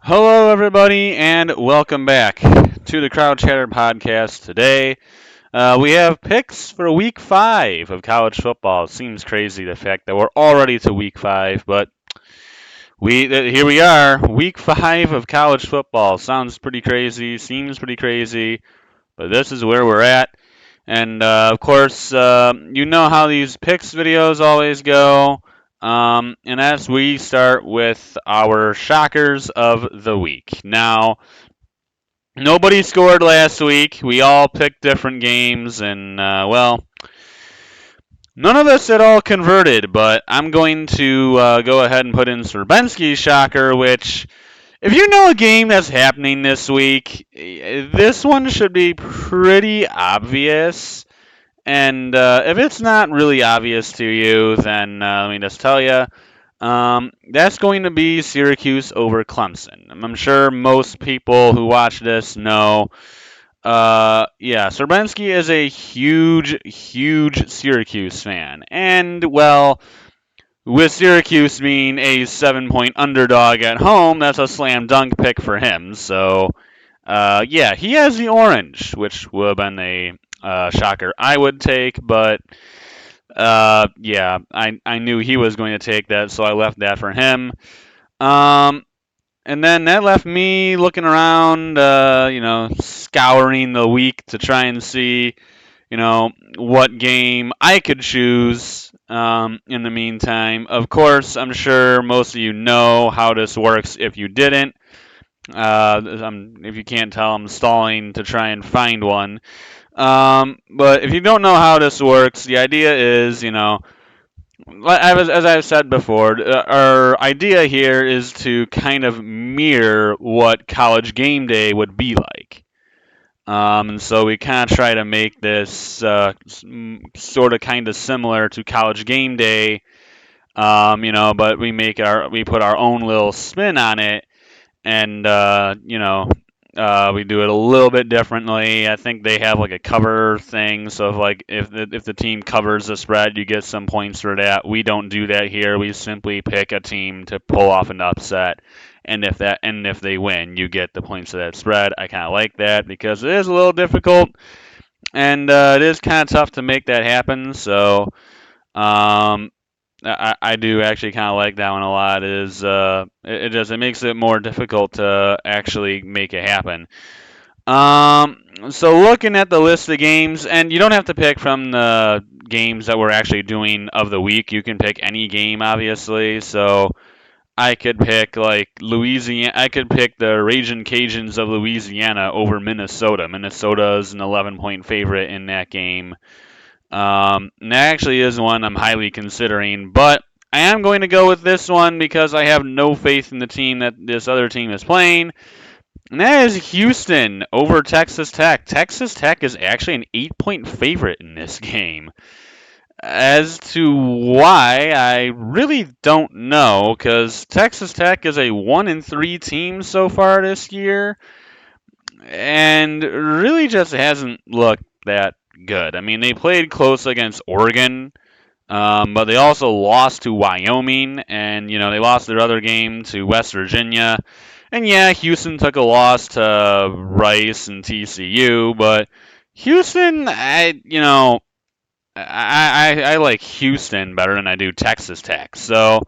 Hello, everybody, and welcome back to the Crowd Chatter podcast. Today, we have picks for week 5 of college football. It seems crazy the fact that we're already to week 5, but here we are, week 5 of college football. Sounds pretty crazy, seems pretty crazy, but this is where we're at. And of course, you know how these picks videos always go. And as we start with our shockers of the week. Now, nobody scored last week. We all picked different games, and none of us at all converted. But I'm going to go ahead and put in Srebenski's shocker, which, if you know a game that's happening this week, this one should be pretty obvious. And if it's not really obvious to you, then let me just tell you, that's going to be Syracuse over Clemson. I'm sure most people who watch this know. Yeah, Srebenski is a huge, huge Syracuse fan. And, well, with Syracuse being a 7-point underdog at home, that's a slam dunk pick for him. So, yeah, he has the orange, which would have been a shocker I would take, but yeah, I knew he was going to take that, so I left that for him. Um, and then that left me looking around, scouring the week to try and see, what game I could choose. In the meantime, of course, I'm sure most of you know how this works. If you didn't, if you can't tell, I'm stalling to try and find one. But if you don't know how this works, the idea is, as I've said before, our idea here is to kind of mirror what college game day would be like. And so we kind of try to make this sort of kind of similar to college game day, but we put our own little spin on it, and we do it a little bit differently. I think they have like a cover thing, so if the team covers the spread, you get some points for that. We don't do that here. We simply pick a team to pull off an upset, and if they win, you get the points of that spread. I kind of like that because it is a little difficult, and it is kind of tough to make that happen. So. Um, I do actually kind of like that one a lot. It makes it more difficult to actually make it happen. So looking at the list of games, and you don't have to pick from the games that we're actually doing of the week. You can pick any game, obviously. So I could pick like Louisiana. I could pick the Ragin' Cajuns of Louisiana over Minnesota. Minnesota is an 11-point favorite in that game. And that actually is one I'm highly considering, but I am going to go with this one because I have no faith in the team that this other team is playing. And that is Houston over Texas Tech. Texas Tech is actually an 8-point favorite in this game. As to why, I really don't know, because Texas Tech is a 1-3 team so far this year, and really just hasn't looked that good. I mean, they played close against Oregon, but they also lost to Wyoming, and they lost their other game to West Virginia. And yeah, Houston took a loss to Rice and TCU, but Houston, I like Houston better than I do Texas Tech. So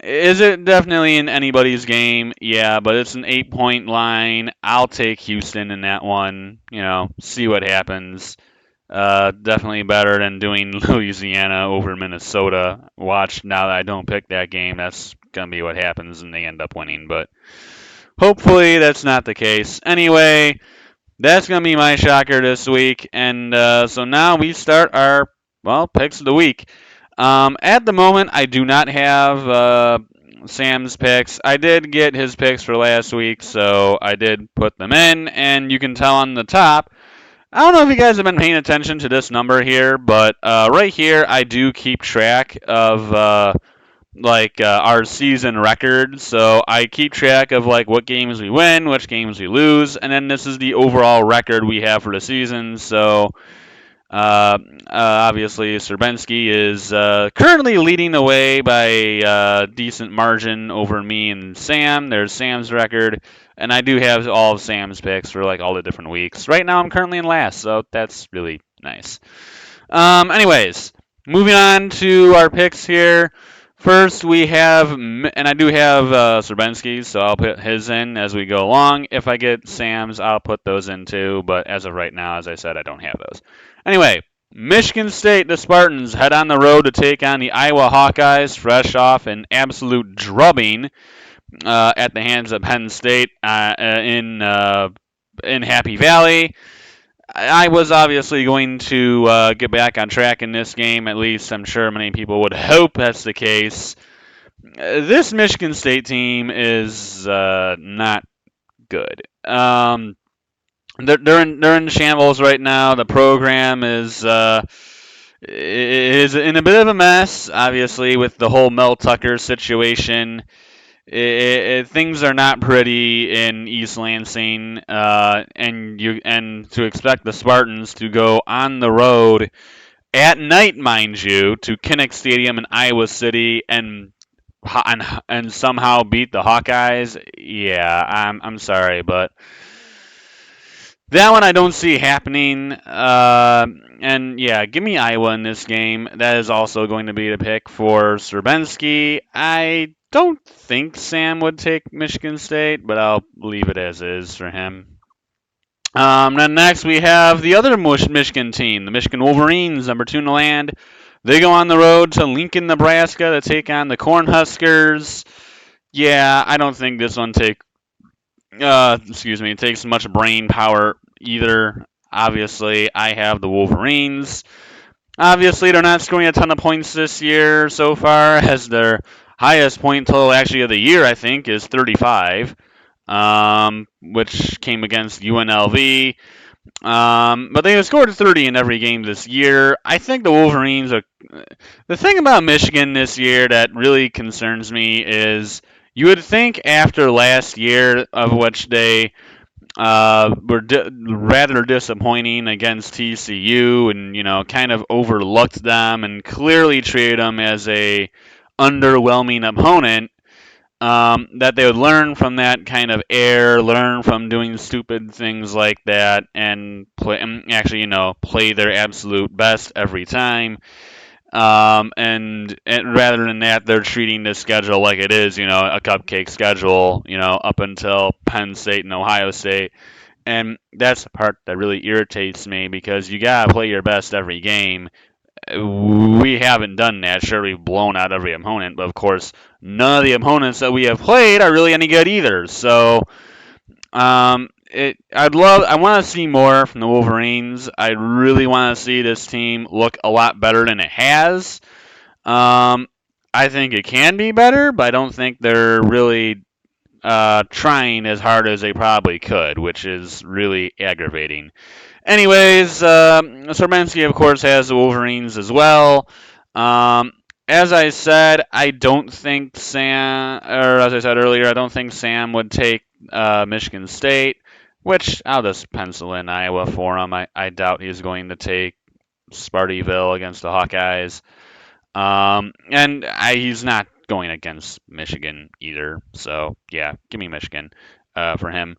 is it definitely in anybody's game? Yeah, but it's an 8-point line. I'll take Houston in that one. See what happens. Definitely better than doing Louisiana over Minnesota. Watch, now that I don't pick that game, that's going to be what happens and they end up winning. But hopefully that's not the case. Anyway, that's going to be my shocker this week. And so now we start our, picks of the week. At the moment, I do not have Sam's picks. I did get his picks for last week, so I did put them in. And you can tell on the top, I don't know if you guys have been paying attention to this number here, but right here I do keep track of our season record. So I keep track of what games we win, which games we lose, and then this is the overall record we have for the season. So Obviously, Serbensky is currently leading the way by a decent margin over me and Sam. There's Sam's record, and I do have all of Sam's picks for like all the different weeks. Right now, I'm currently in last, so that's really nice. Anyways, moving on to our picks here. First, we have, and I do have Serbensky's, so I'll put his in as we go along. If I get Sam's, I'll put those in too, but as of right now, as I said, I don't have those. Anyway, Michigan State, the Spartans, head on the road to take on the Iowa Hawkeyes, fresh off an absolute drubbing at the hands of Penn State in Happy Valley. I was obviously going to get back on track in this game. At least I'm sure many people would hope that's the case. This Michigan State team is not good. They're in shambles right now. The program is in a bit of a mess, obviously, with the whole Mel Tucker situation. Things are not pretty in East Lansing, and to expect the Spartans to go on the road at night, mind you, to Kinnick Stadium in Iowa City and somehow beat the Hawkeyes. Yeah, I'm sorry, but that one I don't see happening. And yeah, give me Iowa in this game. That is also going to be the pick for Serbensky. I don't think Sam would take Michigan State, but I'll leave it as is for him. Then next we have the other Michigan team, the Michigan Wolverines, number 2 in the land. They go on the road to Lincoln, Nebraska to take on the Cornhuskers. Yeah, I don't think this one takes much brain power either. Obviously, I have the Wolverines. Obviously, they're not scoring a ton of points this year so far, as their highest point total actually of the year, I think, is 35, which came against UNLV. But they have scored 30 in every game this year. I think the Wolverines are. The thing about Michigan this year that really concerns me is you would think after last year, of which they were rather disappointing against TCU, and kind of overlooked them and clearly treated them as a underwhelming opponent. That they would learn from that kind of error, learn from doing stupid things like that, and play their absolute best every time. And rather than that, they're treating this schedule like it is, a cupcake schedule, up until Penn State and Ohio State. And that's the part that really irritates me because you gotta play your best every game. We haven't done that. Sure, we've blown out every opponent, but of course, none of the opponents that we have played are really any good either. So, I want to see more from the Wolverines. I really want to see this team look a lot better than it has. I think it can be better, but I don't think they're really trying as hard as they probably could, which is really aggravating. Anyways, Sormensky, of course, has the Wolverines as well. As I said, I don't think as I said earlier, I don't think Sam would take Michigan State, which I'll just pencil in Iowa for him. I doubt he's going to take Spartyville against the Hawkeyes. He's not going against Michigan either. So, yeah, give me Michigan for him.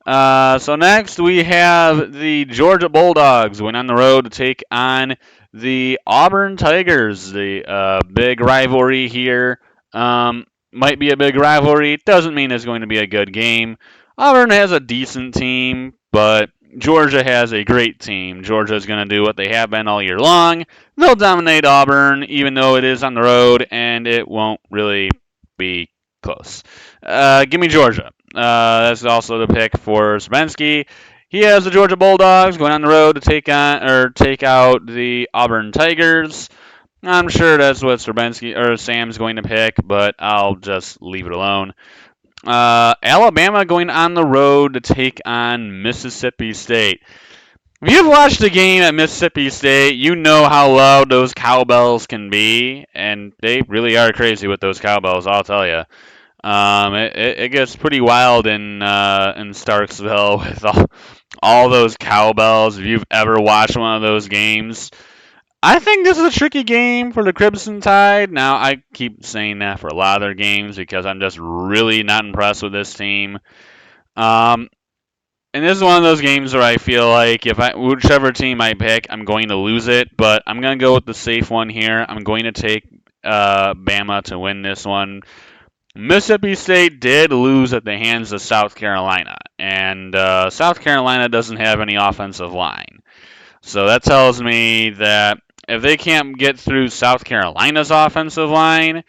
So next we have the Georgia Bulldogs going on the road to take on the Auburn Tigers. The big rivalry here. Might be a big rivalry. Doesn't mean it's going to be a good game. Auburn has a decent team, but Georgia has a great team. Georgia is going to do what they have been all year long. They'll dominate Auburn, even though it is on the road, and it won't really be close. Give me Georgia. That's also the pick for Spensky. He has the Georgia Bulldogs going on the road to take out the Auburn Tigers. I'm sure that's what Sam's going to pick, but I'll just leave it alone. Alabama going on the road to take on Mississippi State. If you've watched a game at Mississippi State, you know how loud those cowbells can be, and they really are crazy with those cowbells, I'll tell you. It gets pretty wild in Starksville with all those cowbells. If you've ever watched one of those games, I think this is a tricky game for the Crimson Tide. Now, I keep saying that for a lot of their games because I'm just really not impressed with this team. Um, and this is one of those games where I feel like if whichever team I pick, I'm going to lose it. But I'm going to go with the safe one here. I'm going to take Bama to win this one. Mississippi State did lose at the hands of South Carolina, and South Carolina doesn't have any offensive line. So that tells me that if they can't get through South Carolina's offensive line,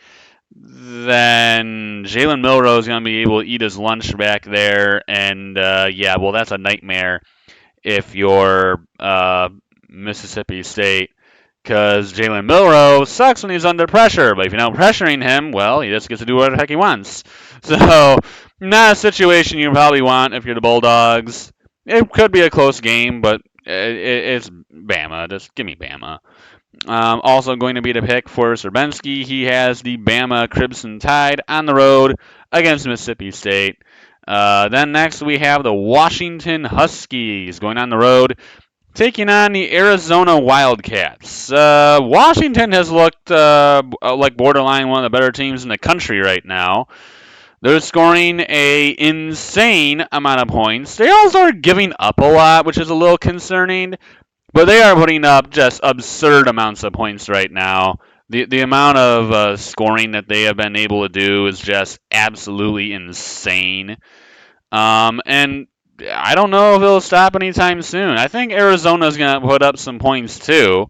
then Jalen Milroe is going to be able to eat his lunch back there. And yeah, well, that's a nightmare if you're Mississippi State because Jalen Milroe sucks when he's under pressure. But if you're not pressuring him, well, he just gets to do whatever the heck he wants. So, not a situation you probably want if you're the Bulldogs. It could be a close game, but it's Bama. Just give me Bama. Also going to be the pick for Serbenski. He has the Bama Crimson Tide on the road against Mississippi State. Then next we have the Washington Huskies going on the road, taking on the Arizona Wildcats. Washington has looked like borderline one of the better teams in the country right now. They're scoring a insane amount of points. They also are giving up a lot, which is a little concerning. But they are putting up just absurd amounts of points right now. The amount of scoring that they have been able to do is just absolutely insane. And I don't know if it'll stop anytime soon. I think Arizona's going to put up some points too,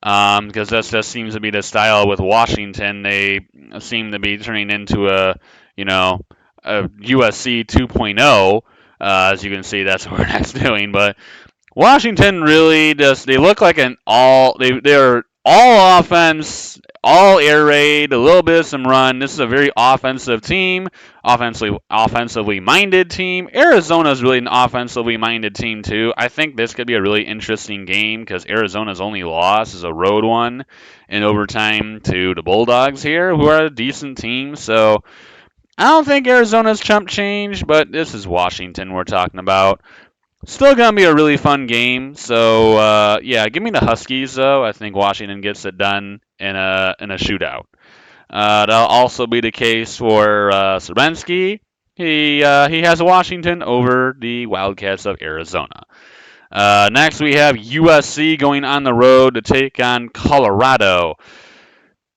because that just seems to be the style with Washington. They seem to be turning into a USC 2.0. As you can see, that's what that's doing. But Washington really just they look like they're all offense, all air raid, a little bit of some run. This is a very offensive team, offensively minded team. Arizona's really an offensively minded team too. I think this could be a really interesting game because Arizona's only loss is a road one in overtime to the Bulldogs here, who are a decent team. So I don't think Arizona's chump change, but this is Washington we're talking about. Still gonna be a really fun game. So yeah, give me the Huskies though. I think Washington gets it done in a shootout. That'll also be the case for Serbenski. He has Washington over the Wildcats of Arizona. Next we have USC going on the road to take on Colorado.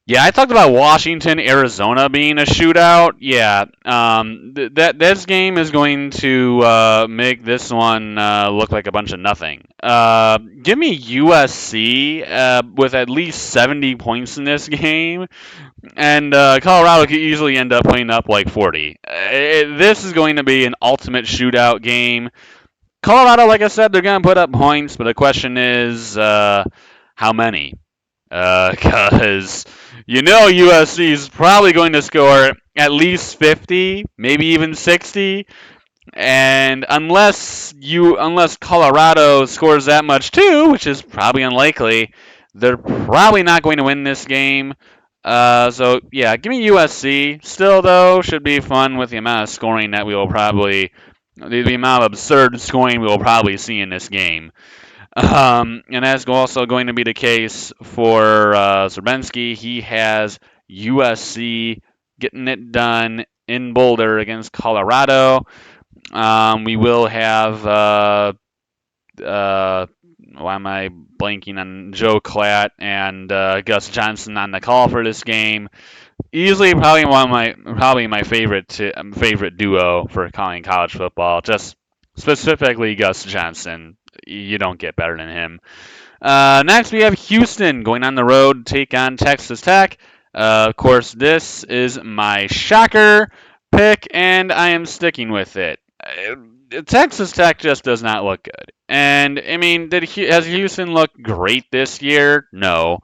Yeah, I talked about Washington, Arizona being a shootout. Yeah, this game is going to make this one look like a bunch of nothing. Give me USC with at least 70 points in this game, and Colorado could easily end up putting up like 40. This is going to be an ultimate shootout game. Colorado, like I said, they're going to put up points, but the question is how many? Because USC is probably going to score at least 50, maybe even 60, and unless Colorado scores that much too, which is probably unlikely, they're probably not going to win this game. So yeah, give me USC. Still though, should be fun with the amount of scoring that we will probably, the amount of absurd scoring we will probably see in this game. And that's also going to be the case for Zerbensky. He has USC getting it done in Boulder against Colorado. We will have, why am I blanking on Joe Klatt and Gus Johnson on the call for this game. Easily probably my favorite duo for calling college football. Just specifically Gus Johnson. You don't get better than him. Next, we have Houston going on the road to take on Texas Tech. Of course, this is my shocker pick, and I am sticking with it. Texas Tech just does not look good. And, I mean, has Houston looked great this year? No.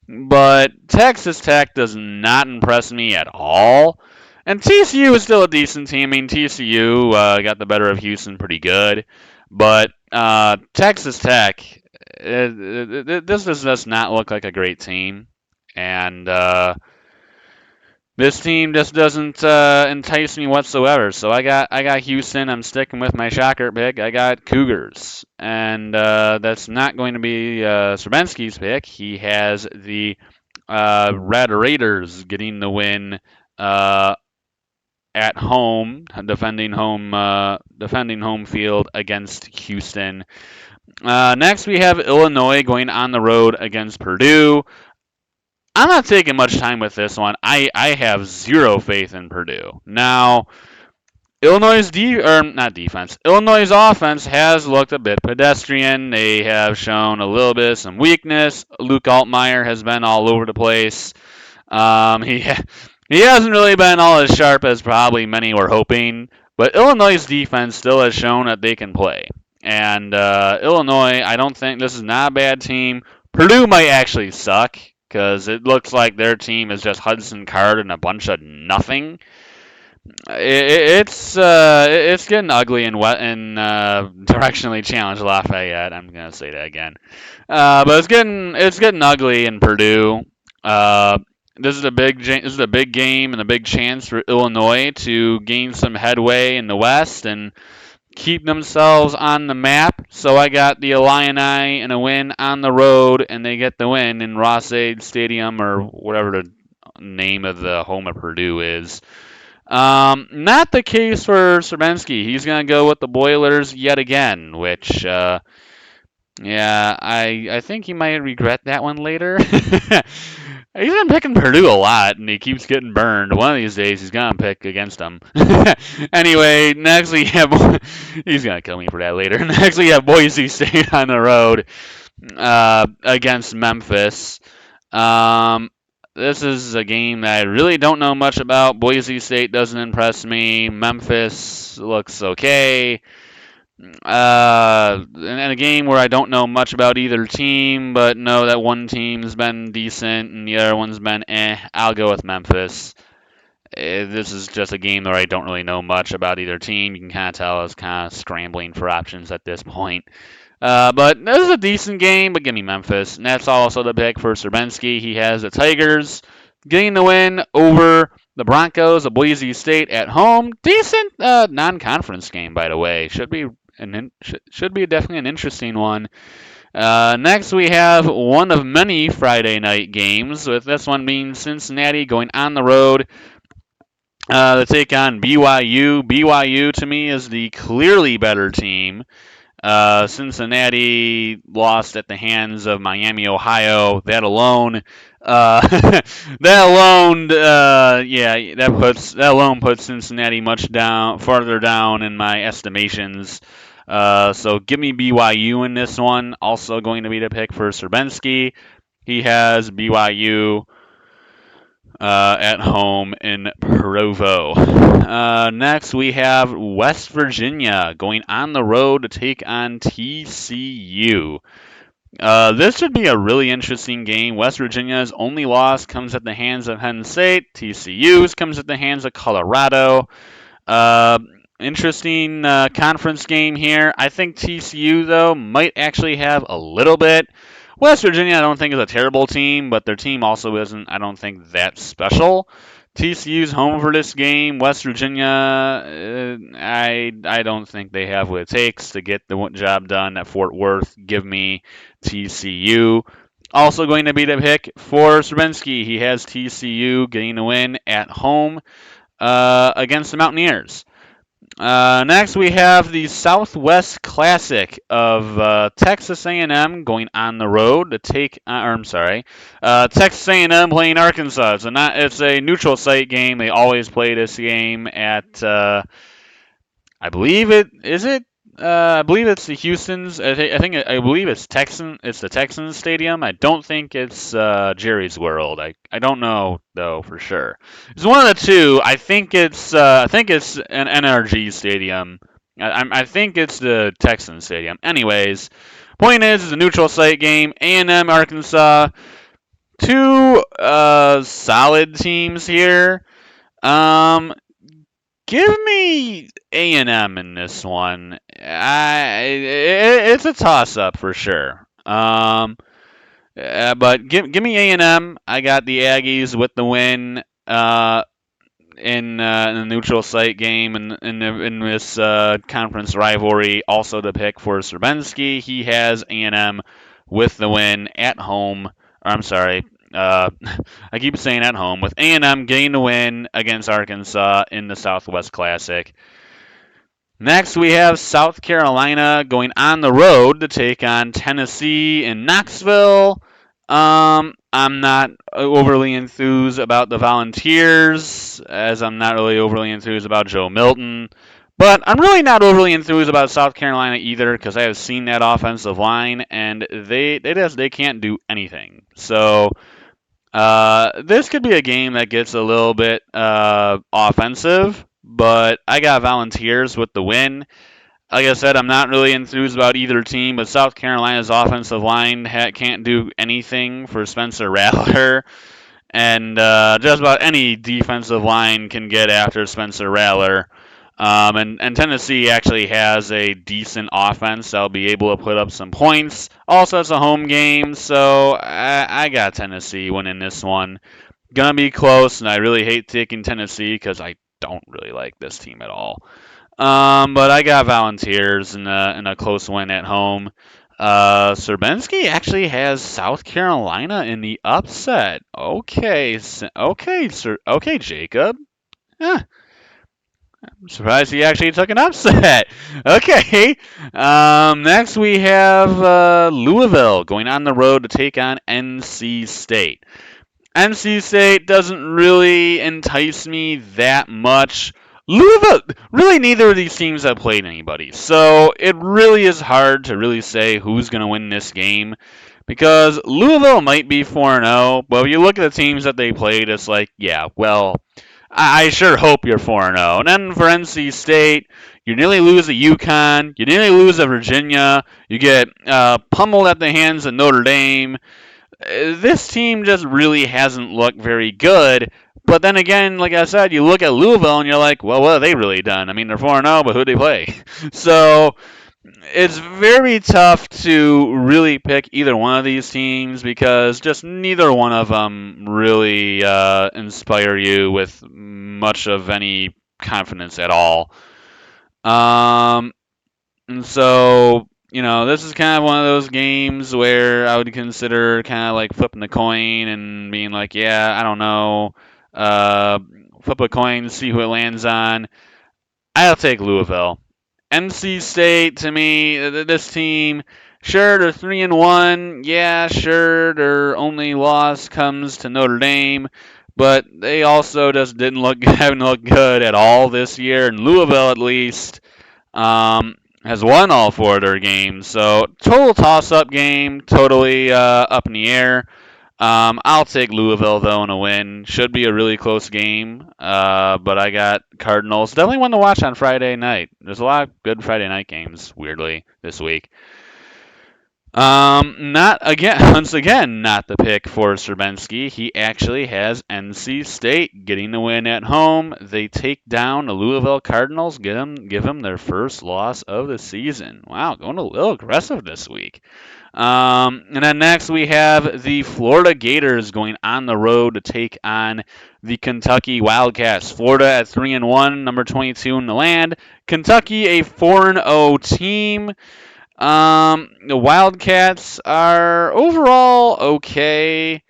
But Texas Tech does not impress me at all. And TCU is still a decent team. I mean, TCU got the better of Houston pretty good. But Texas Tech, this does not look like a great team. And This team just doesn't entice me whatsoever. So I got Houston. I'm sticking with my shocker pick. I got Cougars, and that's not going to be Srbenski's pick. He has the Red Raiders getting the win uh, at home, defending home field against Houston. Next, we have Illinois going on the road against Purdue. I'm not taking much time with this one. I have zero faith in Purdue. Now, Illinois' offense has looked a bit pedestrian. They have shown a little bit of some weakness. Luke Altmaier has been all over the place. He he hasn't really been all as sharp as probably many were hoping, but Illinois' defense still has shown that they can play. And Illinois, I don't think this is not a bad team. Purdue might actually suck because it looks like their team is just Hudson Card and a bunch of nothing. It's getting ugly and wet and directionally challenged Lafayette. I'm gonna say that again. But it's getting ugly in Purdue. Uh, this is a big game and a big chance for Illinois to gain some headway in the West and keep themselves on the map. So I got the Illini in a win on the road, and they get the win in Ross-Ade Stadium or whatever the name of the home of Purdue is. Not the case for Srbenski. He's going to go with the Boilers yet again, which yeah, I think he might regret that one later. He's been picking Purdue a lot, and he keeps getting burned. One of these days, he's gonna pick against them. Anyway, next we have he's gonna kill me for that later. Next we have Boise State on the road against Memphis. Um, this is a game that I really don't know much about. Boise State doesn't impress me. Memphis looks okay. And a game where I don't know much about either team, but know that one team's been decent and the other one's been eh. I'll go with Memphis. This is just a game where I don't really know much about either team. You can kind of tell I was kind of scrambling for options at this point. But this is a decent game, but give me Memphis. And that's also the pick for Srbenski. He has the Tigers getting the win over the Broncos of Boise State at home. Decent non-conference game, by the way. Should be definitely an interesting one. Next, we have one of many Friday night games, with this one being Cincinnati going on the road to take on BYU. BYU, to me, is the clearly better team. Cincinnati lost at the hands of Miami, Ohio. That alone, that alone puts Cincinnati much farther down in my estimations. So give me BYU in this one. Also going to be the pick for Srbenski. He has BYU at home in Provo. Next, we have West Virginia going on the road to take on TCU. This should be a really interesting game. West Virginia's only loss comes at the hands of Penn State. TCU's comes at the hands of Colorado. Uh, Interesting conference game here. I think TCU, though, might actually have a little bit. West Virginia, I don't think, is a terrible team, but their team also isn't, I don't think, that special. TCU's home for this game. West Virginia, I don't think they have what it takes to get the job done at Fort Worth. Give me TCU. Also going to be the pick for Srbenski. He has TCU getting the win at home against the Mountaineers. Next, we have the Southwest Classic of Texas A&M going on the road to take. Texas A&M playing Arkansas. It's a neutral site game. They always play this game at. I believe it is it. I believe it's the Houston's. I believe it's Texan. It's the Texans Stadium. I don't think it's Jerry's World. I don't know though for sure. It's one of the two. I think it's an NRG Stadium. I think it's the Texans Stadium. Anyways, point is, it's a neutral site game. A&M Arkansas, two solid teams here. Um, Give me A&M in this one. It's a toss-up for sure. But give me A&M. I got the Aggies with the win. in the neutral site game in this conference rivalry. Also to pick for Serbenski, he has A&M with the win at home. Or I'm sorry, I keep saying at home with A&M getting the win against Arkansas in the Southwest Classic. Next, we have South Carolina going on the road to take on Tennessee in Knoxville. I'm not overly enthused about the Volunteers, as I'm not really overly enthused about Joe Milton. But I'm really not overly enthused about South Carolina either, because I have seen that offensive line, and they can't do anything. So this could be a game that gets a little bit offensive, but I got Volunteers with the win. Like I said, I'm not really enthused about either team, but South Carolina's offensive line can't do anything for Spencer Rattler, and just about any defensive line can get after Spencer Rattler. And Tennessee actually has a decent offense that'll be able to put up some points. Also, it's a home game, so I got Tennessee winning this one. Gonna be close, and I really hate taking Tennessee because I don't really like this team at all. But I got Volunteers in a close win at home. Serbenski actually has South Carolina in the upset. Okay, okay, sir. Okay, Jacob. Huh, I'm surprised he actually took an upset. Okay. Next we have Louisville going on the road to take on NC State. NC State doesn't really entice me that much. Louisville, really neither of these teams have played anybody. So it really is hard to really say who's going to win this game because Louisville might be 4-0, but if you look at the teams that they played, it's like, yeah, well, I sure hope you're 4-0. And then for NC State, you nearly lose to UConn, you nearly lose to Virginia, you get pummeled at the hands of Notre Dame. This team just really hasn't looked very good. But then again, like I said, you look at Louisville and you're like, well, what have they really done? I mean, they're 4-0, but who do they play? So it's very tough to really pick either one of these teams because just neither one of them really inspire you with much of any confidence at all. Um, and so, this is kind of one of those games where I would consider kind of like flipping the coin and being like, yeah, I don't know. Uh, Flip a coin, see who it lands on. I'll take Louisville. NC State, to me, this team, sure, they're 3-1. Yeah, sure, their only loss comes to Notre Dame. But they also just haven't looked good at all this year. And Louisville, at least, has won all four of their games. So total toss-up game, totally up in the air. I'll take Louisville though in a win. Should be a really close game. But I got Cardinals. Definitely one to watch on Friday night. There's a lot of good Friday night games. Weirdly this week. Not again. Once again, not the pick for Serbenski. He actually has NC State getting the win at home. They take down the Louisville Cardinals. Give them their first loss of the season. Wow, going a little aggressive this week. And then next we have the Florida Gators going on the road to take on the Kentucky Wildcats. Florida at 3-1, number 22 in the land. Kentucky a 4-0 team. The Wildcats are overall okay.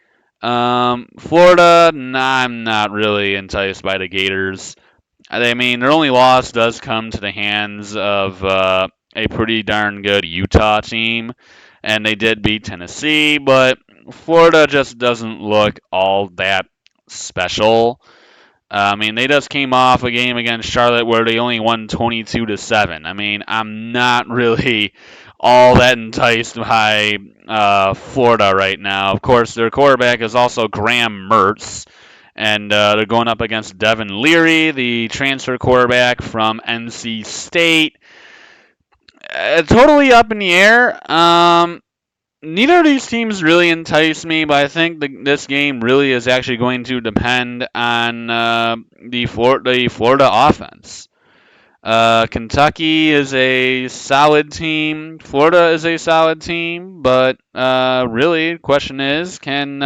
Florida, nah, I'm not really enticed by the Gators. I mean, their only loss does come to the hands of a pretty darn good Utah team, and they did beat Tennessee, but Florida just doesn't look all that special. I mean, they just came off a game against Charlotte where they only won 22-7. I mean, I'm not really all that enticed by Florida right now. Of course, their quarterback is also Graham Mertz, and they're going up against Devin Leary, the transfer quarterback from NC State. Totally up in the air. Neither of these teams really entice me, but I think this game really is actually going to depend on the Florida offense. Kentucky is a solid team. Florida is a solid team, but really, the question is, can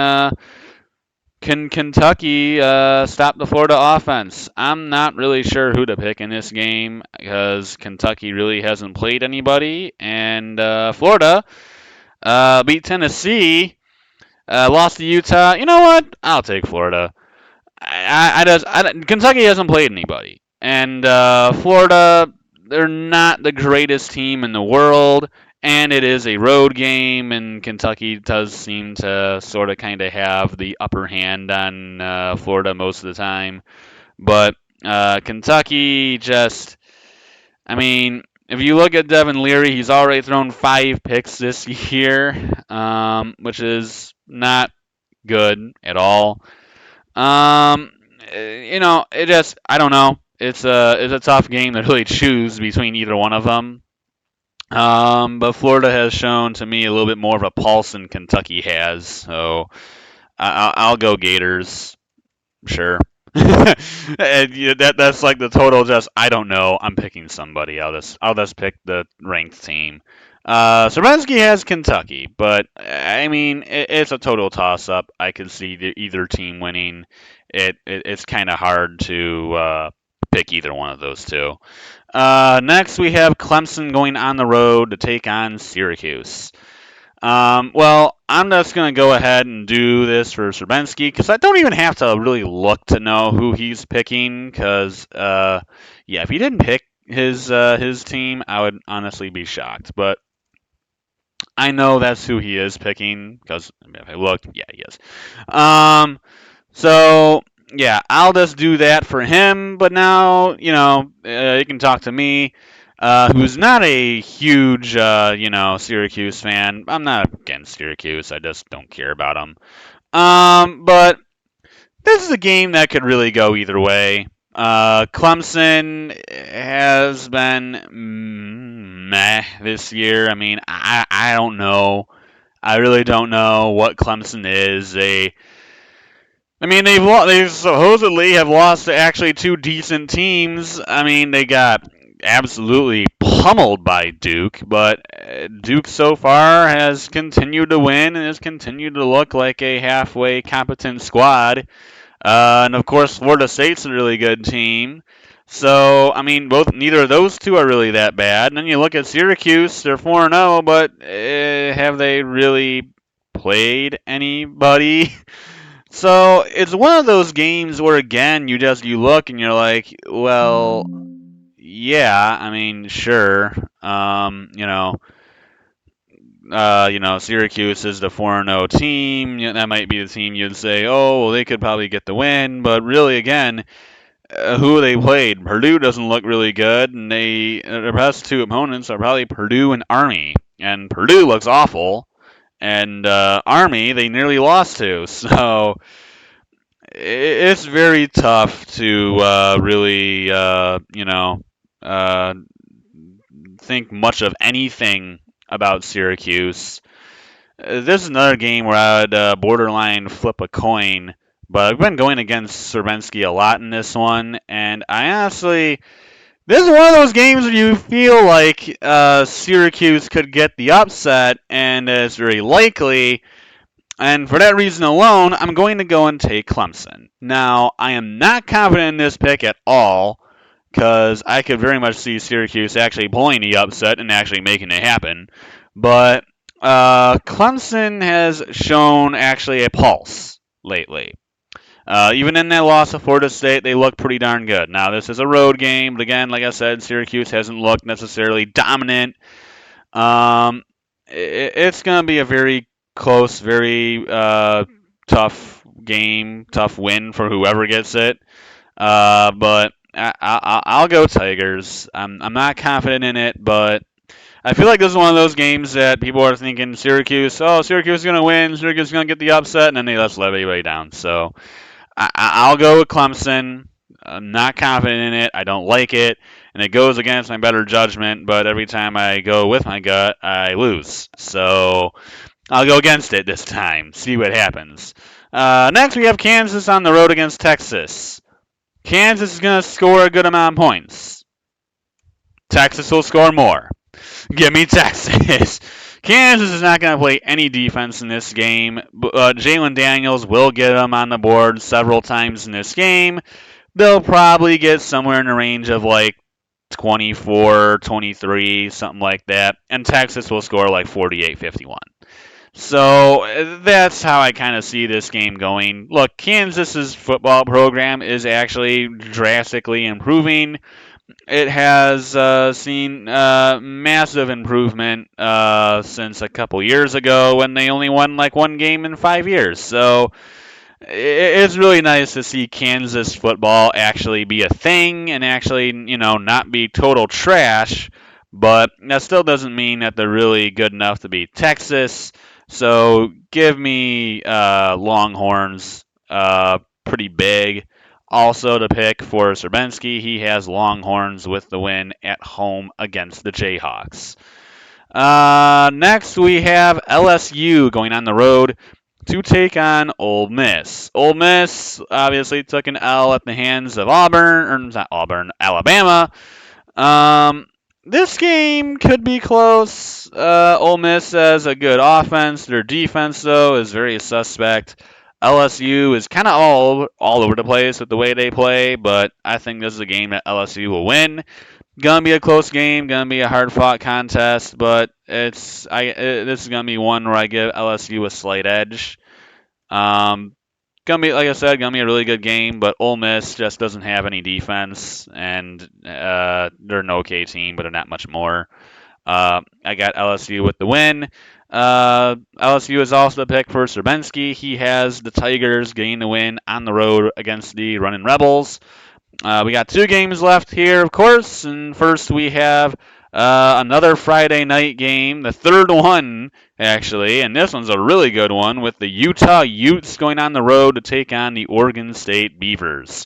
Can Kentucky stop the Florida offense? I'm not really sure who to pick in this game because Kentucky really hasn't played anybody, and Florida beat Tennessee, lost to Utah. You know what? I'll take Florida. Kentucky hasn't played anybody, and Florida, they're not the greatest team in the world, and it is a road game, and Kentucky does seem to sort of kind of have the upper hand on Florida most of the time. But Kentucky just, I mean, if you look at Devin Leary, he's already thrown 5 picks this year, which is not good at all. Um, it just I don't know. It's a tough game to really choose between either one of them. But Florida has shown to me a little bit more of a pulse than Kentucky has, so I'll go Gators. Sure. And that's like the total. Just I don't know. I'm picking somebody. I'll just pick the ranked team. Survensky has Kentucky, but I mean it's a total toss up. I could see either team winning. It's kind of hard to pick either one of those two. Next we have Clemson going on the road to take on Syracuse. Well, I'm just going to go ahead and do this for Serbensky because I don't even have to really look to know who he's picking because, yeah, if he didn't pick his team, I would honestly be shocked. But I know that's who he is picking because if I look, yeah, he is. Um, so yeah, I'll just do that for him. But now, you can talk to me, who's not a huge, Syracuse fan. I'm not against Syracuse. I just don't care about them. But this is a game that could really go either way. Clemson has been meh this year. I mean, I don't know. I really don't know what Clemson is. I mean, they supposedly have lost to actually two decent teams. I mean, they got absolutely pummeled by Duke, but Duke so far has continued to win and has continued to look like a halfway competent squad. And of course, Florida State's a really good team. So, I mean, neither of those two are really that bad. And then you look at Syracuse; they're 4-0, but have they really played anybody? So it's one of those games where again you look and you're like, well, yeah, I mean, sure, Syracuse is the 4-0 team. That might be the team you'd say, oh, well, they could probably get the win, but really, again, who they played, Purdue doesn't look really good, and their best two opponents are probably Purdue and Army, and Purdue looks awful, and Army they nearly lost to, so it's very tough to really, uh, think much of anything about Syracuse. This is another game where I would borderline flip a coin, but I've been going against Serbensky a lot in this one, and I honestly, this is one of those games where you feel like Syracuse could get the upset, and it's very likely. And for that reason alone, I'm going to go and take Clemson. Now, I am not confident in this pick at all because I could very much see Syracuse actually pulling the upset and actually making it happen. But Clemson has shown actually a pulse lately. Even in that loss to Florida State, they look pretty darn good. Now, this is a road game, but again, like I said, Syracuse hasn't looked necessarily dominant. It's going to be a very close, very tough game, tough win for whoever gets it. But I'll go Tigers. I'm not confident in it, but I feel like this is one of those games that people are thinking Syracuse. Oh, Syracuse is going to win. Syracuse is going to get the upset, and then they just let everybody down. So I'll go with Clemson. I'm not confident in it. I don't like it, and it goes against my better judgment. But every time I go with my gut, I lose. So I'll go against it this time. See what happens. Next, we have Kansas on the road against Texas. Kansas is going to score a good amount of points. Texas will score more. Give me Texas. Kansas is not going to play any defense in this game. Jalen Daniels will get them on the board several times in this game. They'll probably get somewhere in the range of like 24, 23, something like that. And Texas will score like 48-51. So that's how I kind of see this game going. Look, Kansas's football program is actually drastically improving. It has seen massive improvement since a couple years ago when they only won like one game in 5 years. So it's really nice to see Kansas football actually be a thing and actually, not be total trash. But that still doesn't mean that they're really good enough to beat Texas. So give me Longhorns pretty big. Also to pick for Serbensky, he has Longhorns with the win at home against the Jayhawks. Next, we have LSU going on the road to take on Ole Miss. Ole Miss obviously took an L at the hands of Auburn, or not Auburn, Alabama. This game could be close. Ole Miss has a good offense. Their defense, though, is very suspect. LSU is kind of all over the place with the way they play, but I think this is a game that LSU will win. Gonna be a close game, gonna be a hard fought contest, but this is gonna be one where I give LSU a slight edge. Gonna be, like I said, gonna be a really good game, but Ole Miss just doesn't have any defense, and they're an okay team, but they're not much more. I got LSU with the win. LSU is also the pick for Serbensky. He has the Tigers getting the win on the road against the Running Rebels. We got 2 games left here, of course, and first we have another Friday night game, the third one, actually, and this one's a really good one with the Utah Utes going on the road to take on the Oregon State Beavers.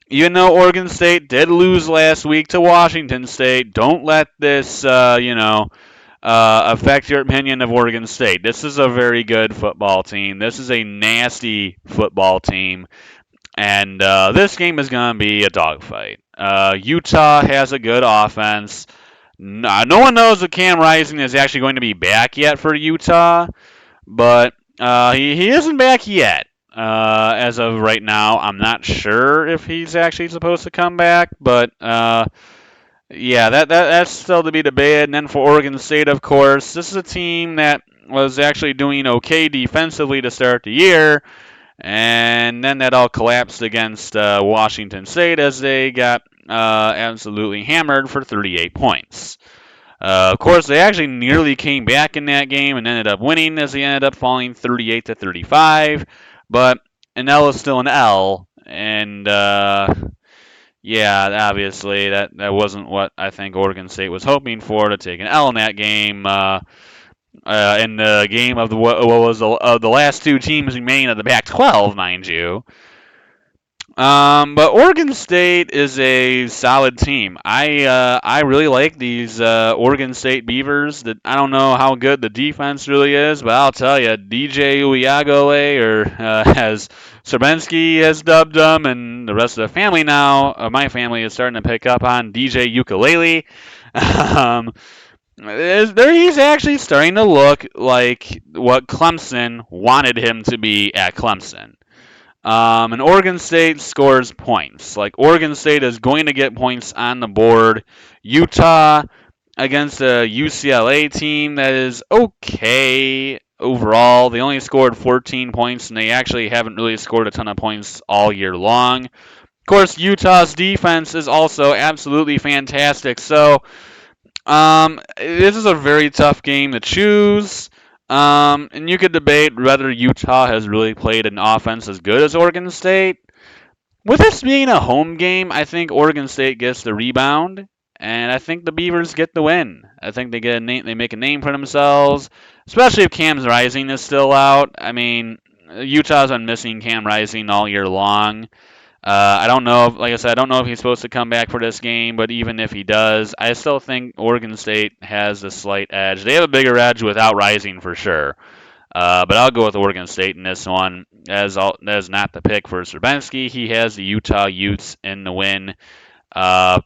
Even though Oregon State did lose last week to Washington State, don't let this, affect your opinion of Oregon State. This is a very good football team. This is a nasty football team. And this game is going to be a dogfight. Utah has a good offense. No one knows if Cam Rising is actually going to be back yet for Utah, but he isn't back yet. As of right now, I'm not sure if he's actually supposed to come back, but yeah, that's still to be debated. And then for Oregon State, of course, this is a team that was actually doing okay defensively to start the year. And then that all collapsed against Washington State as they got absolutely hammered for 38 points. Of course, they actually nearly came back in that game and ended up winning as they ended up falling 38-35. But an L is still an L, and yeah, obviously that wasn't what I think Oregon State was hoping for, to take an L in that game. In the game of what was the last 2 teams remaining of the Pac-12, mind you. But Oregon State is a solid team. I really like these Oregon State Beavers. That I don't know how good the defense really is, but I'll tell you, DJ Uyagale, or as Serbensky has dubbed them, and the rest of the family now, my family is starting to pick up on DJ Ukulele. Um, he's actually starting to look like what Clemson wanted him to be at Clemson. And Oregon State scores points. Like, Oregon State is going to get points on the board. Utah against a UCLA team that is okay overall. They only scored 14 points, and they actually haven't really scored a ton of points all year long. Of course, Utah's defense is also absolutely fantastic. So, this is a very tough game to choose. And you could debate whether Utah has really played an offense as good as Oregon State. With this being a home game, I think Oregon State gets the rebound, and I think the Beavers get the win. I think they make a name for themselves, especially if Cam Rising is still out. I mean, Utah's been missing Cam Rising all year long. I don't know like I said, I don't know if he's supposed to come back for this game, but even if he does, I still think Oregon State has a slight edge. They have a bigger edge without Rising for sure. But I'll go with Oregon State in this one. That is not the pick for Serbensky. He has the Utah Utes in the win on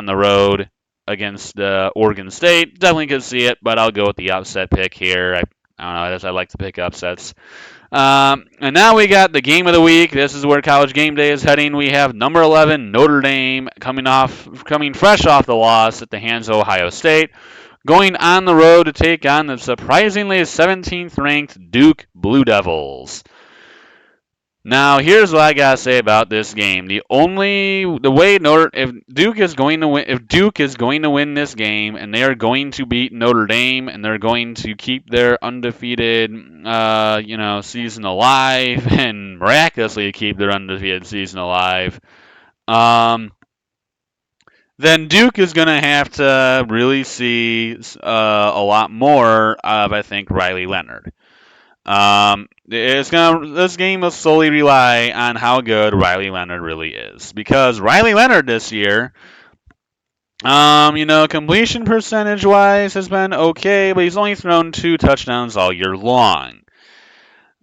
the road against Oregon State. Definitely could see it, but I'll go with the upset pick here. I don't know. I like to pick upsets. And now we got the game of the week. This is where College Game Day is heading. We have number 11 Notre Dame coming fresh off the loss at the hands of Ohio State, going on the road to take on the surprisingly 17th ranked Duke Blue Devils. Now, here's what I gotta say about this game. If Duke is going to win this game, and they are going to beat Notre Dame, and they're going to keep their undefeated, season alive, and miraculously keep their undefeated season alive, then Duke is going to have to really see a lot more of, I think, Riley Leonard. This game will solely rely on how good Riley Leonard really is, because Riley Leonard this year, completion percentage wise has been okay, but he's only thrown 2 touchdowns all year long.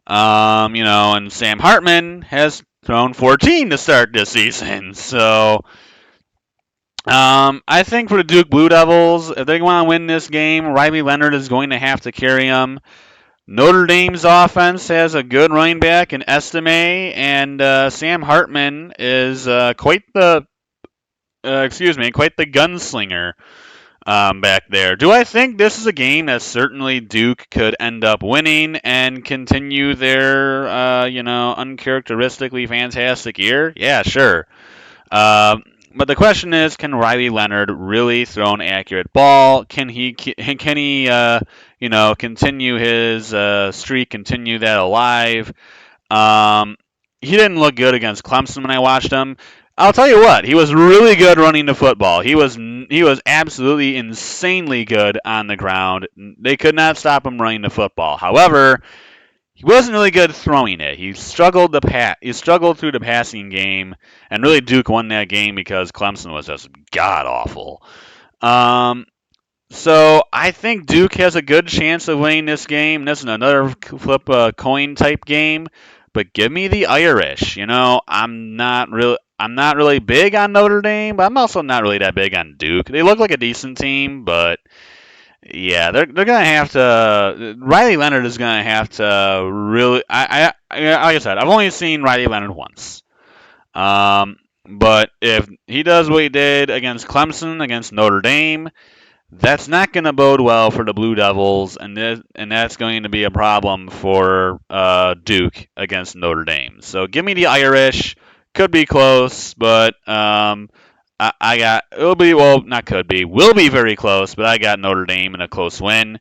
And Sam Hartman has thrown 14 to start this season, so. I think for the Duke Blue Devils, if they want to win this game, Riley Leonard is going to have to carry them. Notre Dame's offense has a good running back in Estime, and Sam Hartman is quite the gunslinger back there. Do I think this is a game that certainly Duke could end up winning and continue their uncharacteristically fantastic year? Yeah, sure. But the question is, can Riley Leonard really throw an accurate ball? Can he continue his streak, continue that alive? He didn't look good against Clemson when I watched him. I'll tell you what, he was really good running the football. He was absolutely insanely good on the ground. They could not stop him running the football. However, he wasn't really good throwing it. He struggled through the passing game, and really Duke won that game because Clemson was just god awful. So I think Duke has a good chance of winning this game. This is another flip a coin type game, but give me the Irish. I'm not really big on Notre Dame, but I'm also not really that big on Duke. They look like a decent team, but yeah, they're gonna have to. Riley Leonard is gonna have to really. Like I said, I've only seen Riley Leonard once. But if he does what he did against Clemson, against Notre Dame, that's not going to bode well for the Blue Devils, and that's going to be a problem for Duke against Notre Dame. So give me the Irish. Could be close, but will be very close, but I got Notre Dame in a close win.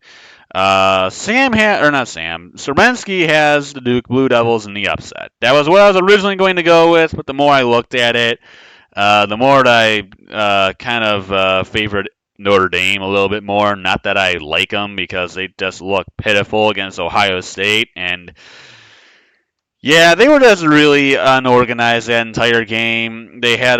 Serbensky has the Duke Blue Devils in the upset. That was what I was originally going to go with, but the more I looked at it, the more I favored Notre Dame a little bit more. Not that I like them, because they just look pitiful against Ohio State, and yeah, they were just really unorganized that entire game. They had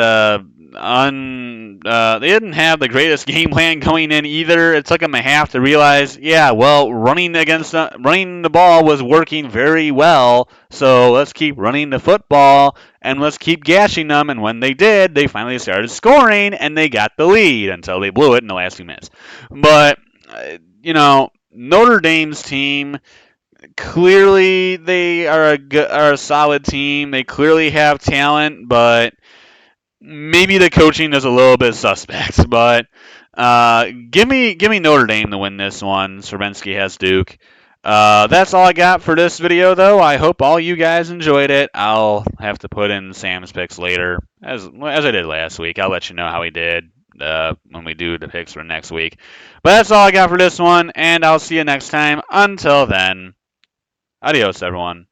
they didn't have the greatest game plan going in either. It took them a half to realize, running the ball was working very well. So let's keep running the football and let's keep gashing them. And when they did, they finally started scoring and they got the lead until they blew it in the last few minutes. But Notre Dame's team. Clearly, they are a solid team. They clearly have talent, but maybe the coaching is a little bit suspect. But give me Notre Dame to win this one. Serbensky has Duke. That's all I got for this video, though. I hope all you guys enjoyed it. I'll have to put in Sam's picks later, as I did last week. I'll let you know how he did when we do the picks for next week. But that's all I got for this one, and I'll see you next time. Until then. Adios, everyone.